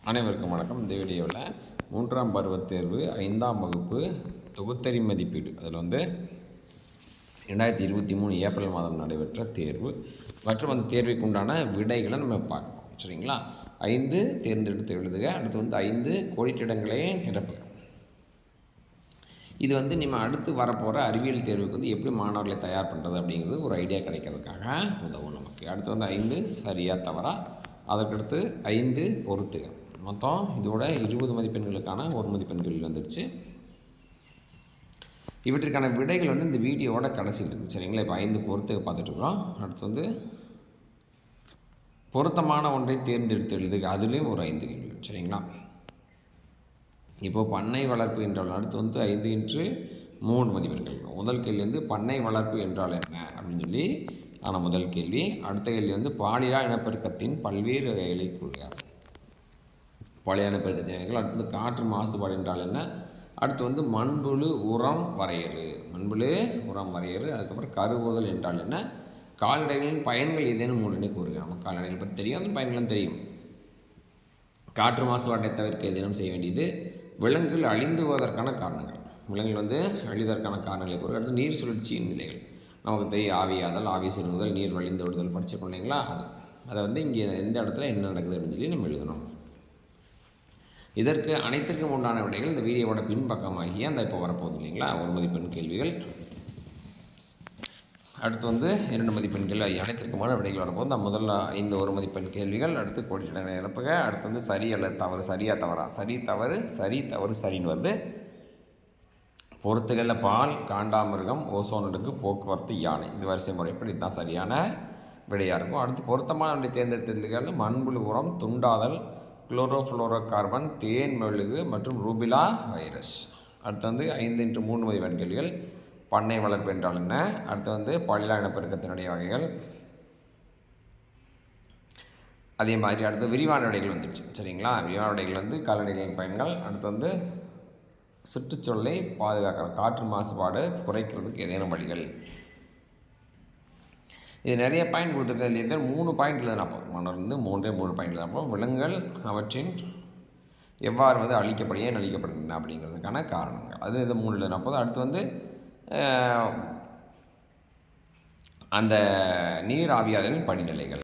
அனைவருக்கும் வணக்கம். இந்த வீடியோவில் 3ஆம் பருவத் தேர்வு 5ஆம் வகுப்பு தொகுத்தறி மதிப்பீடு அதில் 2023 ஏப்ரல் மாதம் நடைபெற்ற தேர்வு மற்றும் அந்த தேர்வுக்கு உண்டான விடைகளை நம்ம பார்க்கணும். சரிங்களா? 5 தேர்ந்தெடுத்து எழுதுக. அடுத்து 5 கோடிட்டிடங்களே நிரப்புக. இது நம்ம அடுத்து வரப்போகிற அறிவியல் தேர்வுக்கு எப்படி மாணவர்களை தயார் பண்ணுறது அப்படிங்கிறது ஒரு ஐடியா கிடைக்கிறதுக்காக உதவும் நமக்கு. அடுத்து 5 சரியாக தவறா, அதற்கடுத்து 5 பொறுத்துக. மொத்தம் இதோட 20 மதிப்பெண்களுக்கான 1 மதிப்பெண்கள் வந்துடுச்சு. இவற்றிற்கான விடைகள் இந்த வீடியோவோட கடைசியில் இருக்குது. சரிங்களா? இப்போ 5 பொறுத்துக பார்த்துட்ருக்குறோம். அடுத்து பொருத்தமான ஒன்றை தேர்ந்தெடுத்து எழுதுக. அதுலேயும் ஒரு 5 கேள்விகள். சரிங்களா? இப்போது பண்ணை வளர்ப்பு என்றால் அடுத்து 5 இன்று 3 மதிப்பெண்கள். முதல் கேள்வி பண்ணை வளர்ப்பு என்றால் என்ன அப்படின்னு சொல்லி ஆனால் முதல் கேள்வி. அடுத்த கேள்வி பாலியா இனப்பெருக்கத்தின் பல்வேறு வகைகளை கூறுக. பாலியா இனப்பெருக்க தேவைகள். அடுத்து காற்று மாசுபாடு என்றால் என்ன. அடுத்து மண்புழு உரம் வரையறு. மண்புழு உரம் வரையறு. அதுக்கப்புறம் கருவுதல் என்றால் என்ன. கால்நடைகளின் பயன்கள் ஏதேனும் 3 கூறுக. நம்ம கால்நடைகள் பற்றி தெரியும், அந்த பயன்களும் தெரியும். காற்று மாசுபாட்டை தவிர்க்க ஏதேனும் செய்ய வேண்டியது. விலங்குகள் அழிந்துவதற்கான காரணங்கள். விலங்குகள் அழிவதற்கான காரணங்களை கூறுக. அடுத்து நீர் சுழற்சியின் நிலைகள். நமக்கு தெரியும், ஆவியாதல், ஆவி சுருங்குதல், நீர் வழிந்து விடுதல் படிச்சுக்கணும் இல்லைங்களா? அதை இங்கே எந்த இடத்துல என்ன நடக்குது அப்படின்னு சொல்லி நம்ம எழுதணும். இதற்கு அனைத்திற்கும் உண்டான விடைகள் இந்த வீடியோவோட பின்பக்கமாகி இப்போ வரப்போகுது இல்லைங்களா? 1 மதிப்பெண் கேள்விகள். அடுத்து 2 மதிப்பெண்கள் அனைத்திற்குமான விடைகள் வரப்போகுது. முதல்ல 5 1 மதிப்பெண் கேள்விகள். அடுத்து கோடிட்ட நிரப்புக. அடுத்து சரி அல்லது தவறு, சரியாக தவறா, சரி தவறு, சரி தவறு சரின்னு வருது. பொறுத்துகளில் பால், காண்டாமிருகம், ஓசோன் அடுக்கு, போக்குவரத்து, யானை. இது வரிசை முறைப்படி இதுதான் சரியான விடையாக இருக்கும். அடுத்து பொருத்தமான ஒன்றை தேர்ந்தெடுத்ததுகள் மண்புழு உரம், துண்டாதல், குளோரோஃப்ளோரோ கார்பன், தேன் மெழுகு மற்றும் ரூபிலா வைரஸ். அடுத்து 5 இன்று 3 மதிப்பெண் கேள்விகள். பண்ணை வளர்ப்பு என்றால் என்ன. அடுத்து பாலியா இனப்பெருக்கத்தினுடைய வகைகள். அதே மாதிரி அடுத்து விரிவான விடைகள் வந்துடுச்சு. சரிங்களா? விரிவான விடைகள் கால்நடைகளின் பயன்கள். அடுத்து சுற்றுச்சூழலை பாதுகாக்கிற காற்று மாசுபாடு குறைக்கிறதுக்கு ஏதேனும் வழிகள். இது நிறைய பாயிண்ட் கொடுத்துருக்கிறது. இதில் 3 பாயிண்ட் எழுதினா போதும். மாணவர் 3 பாயிண்ட் எழுதினா போதும். விலங்குகள் அவற்றின் எவ்வாறு அழிக்கப்படும், ஏன் அழிக்கப்படுகின்றன அப்படிங்கிறதுக்கான காரணங்கள். அது 3 எழுதினா போதும். அடுத்து அந்த நீர் ஆவியாதலின் படிநிலைகள்.